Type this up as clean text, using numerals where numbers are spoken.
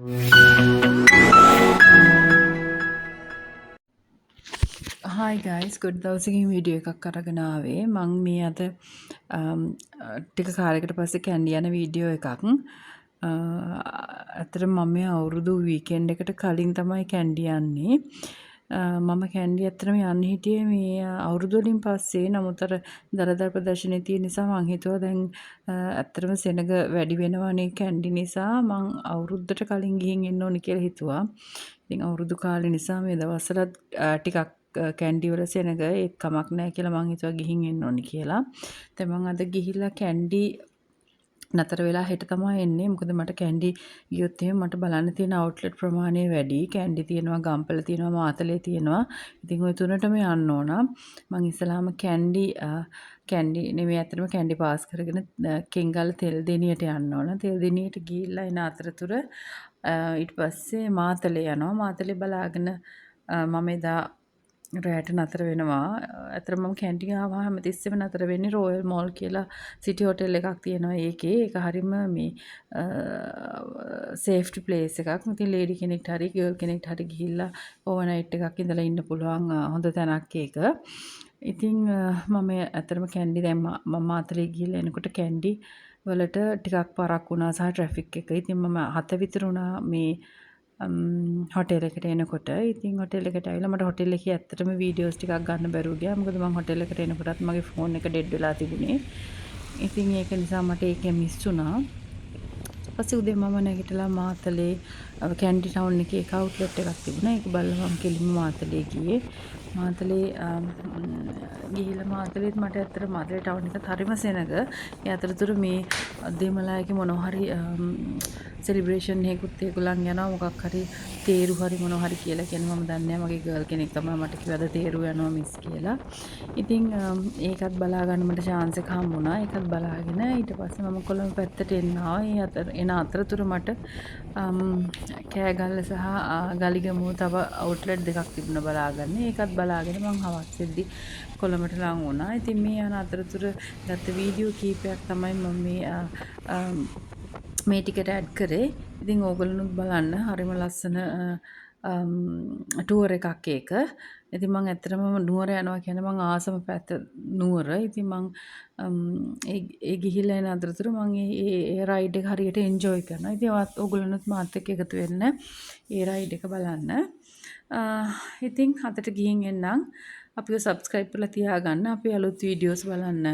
Hi guys, good දවසකින් video එකක් අරගෙන ආවේ. මම මේ අද ටික කාලයකට පස්සේ කැන්ඩි යන වීඩියෝ එකක්. ඇත්තටම මම මේ අවුරුදු වීකෙන්ඩ් එකට කලින් තමයි කැන්ඩි යන්නේ. මම කැන්ඩි ඇත්තටම යන්න හිටියේ මේ අවුරුදු වලින් පස්සේ. නමුත් අර දරදර ප්‍රදර්ශනයේ තියෙන නිසා මං හිතුවා දැන් ඇත්තටම සෙනග වැඩි වෙනවනේ කැන්ඩි නිසා මං අවුරුද්දට කලින් ගිහින් එන්න ඕනි කියලා හිතුවා. ඉතින් අවුරුදු කාලේ නිසා මේ දවස්වලත් ටිකක් කැන්ඩි වල සෙනග ඒත් කමක් නැහැ කියලා මං හිතුවා ගිහින් එන්න ඕනි කියලා. දැන් මං අද ගිහිල්ලා කැන්ඩි නතර වෙලා හෙට තමයි එන්නේ. මොකද මට කැන්ඩි ගියොත් එහෙම මට බලන්න තියෙන අවුට්ලට් ප්‍රමාණය වැඩි. කැන්ඩි තියෙනවා, ගම්පල තියෙනවා, මාතලේ තියෙනවා. ඉතින් ওই තුනටම යන්න ඕන. මං ඉස්සලාම කැන්ඩි නෙමෙයි ඇත්තටම කැන්ඩි පාස් කරගෙන කෙංගල්ල තෙල්දෙනියට යන්න ඕන. තෙල්දෙනියට ගිහිල්ලා එන අතරතුර ඊට පස්සේ මාතලේ යනවා. මාතලේ බලාගෙන මම එදා රෑට නතර වෙනවා. ඇත්තටම මම කැන්ටි ආවම හැමතිස්සෙම නතර වෙන්නේ රොයල් මෝල් කියලා සිටි හොටෙල් එකක් තියෙනවා ඒකේ. ඒක හරිම මේ සේෆ්ටි ප්ලේස් එකක්. ඉතින් ලේඩි කෙනෙක්ට හරි ගර්ල් කෙනෙක්ට හරි ගිහිල්ලා ඕවර්නයිට් එකක් ඉඳලා ඉන්න පුළුවන් හොඳ තැනක් ඒක. ඉතින් මම ඇත්තටම කැන්ඩි දැන් මම මාතලේ ගිහිල්ලා එනකොට කැන්ඩි වලට ටිකක් පරක් වුණා සහ ට්‍රැෆික් එක. ඉතින් මම 7 විතර වුණා මේ හොටෙල් එකට එනකොට. ඉතින් හොටෙල් එකට ඇවිල්ලා මට හොටෙල් එකේ ඇත්තටම වීඩියෝස් ටිකක් ගන්න බැරුව ගියා. මොකද මම හොටෙල් එකට එනකොටත් මගේ ෆෝන් එක ඩෙඩ් වෙලා තිබුණේ. ඉතින් ඒක නිසා මට ඒකේ මිස් වුණා. ඊපස්සේ උදේ මම නැගිටලා මාතලේ කැන්ඩි ටවුන් එකේ එක අවුට්ලට් එකක් තිබුණා. ඒක බලලා මම කෙලින්ම මාතලේ ගියේ. මාතලේ ගිහිල්ලා මාතලේත් මට ඇත්තට මාතලේ ටවුන් එකත් හරිම සෙනග. ඒ අතරතුර මේ දෙමළායගේ මොනවා හරි සෙලිබ්‍රේෂන් එකකුත් ඒගොල්ලන් යනවා මොකක් හරි තේරු හරි මොනවා හරි කියලා කියන්නේ මම දන්නේ නැහැ. මගේ ගර්ල් කෙනෙක් තමයි මට කිව්වද තේරු යනවා මිස් කියලා. ඉතින් ඒකත් බලා ගන්න මට chance එක හම්බුණා. ඒකත් බලාගෙන ඊට පස්සේ මම කොළඹ පැත්තට එන්න ආවා. එන අතරතුර මට කෑගල්ල සහ ගලිගමුව තව අවුට්ලට් දෙකක් තිබුණා බලාගන්න. ඒකත් බලාගෙන මං හවස් වෙද්දි කොළඹට ලං වුණා. ඉතින් මේ යන අතරතුර ගත්ත වීඩියෝ කීපයක් තමයි මම මේ ටිකට ඇඩ් කරේ. ඉතින් ඕගොල්ලොනුත් බලන්න හරිම ලස්සන ටුවර් එකක් ඒක. ඉතින් මම ඇත්තටම නුවර යනවා කියන්නේ මම ආසම පැත්ත නුවර. ඉතින් මම ඒ ගිහිල්ලා එන අතරතුර මම ඒ රයිඩ් එක හරියට එන්ජොයි කරනවා. ඉතින් ඕගොල්ලොනුත් මාත් එක්ක එකතු වෙන්න ඒ රයිඩ් එක බලන්න. ඉතින් අතට ගිහින් එන්නම්. අපිව සබ්ස්ක්‍රයිබ් කරලා තියාගන්න. අපි අලුත් වීඩියෝස් බලන්න.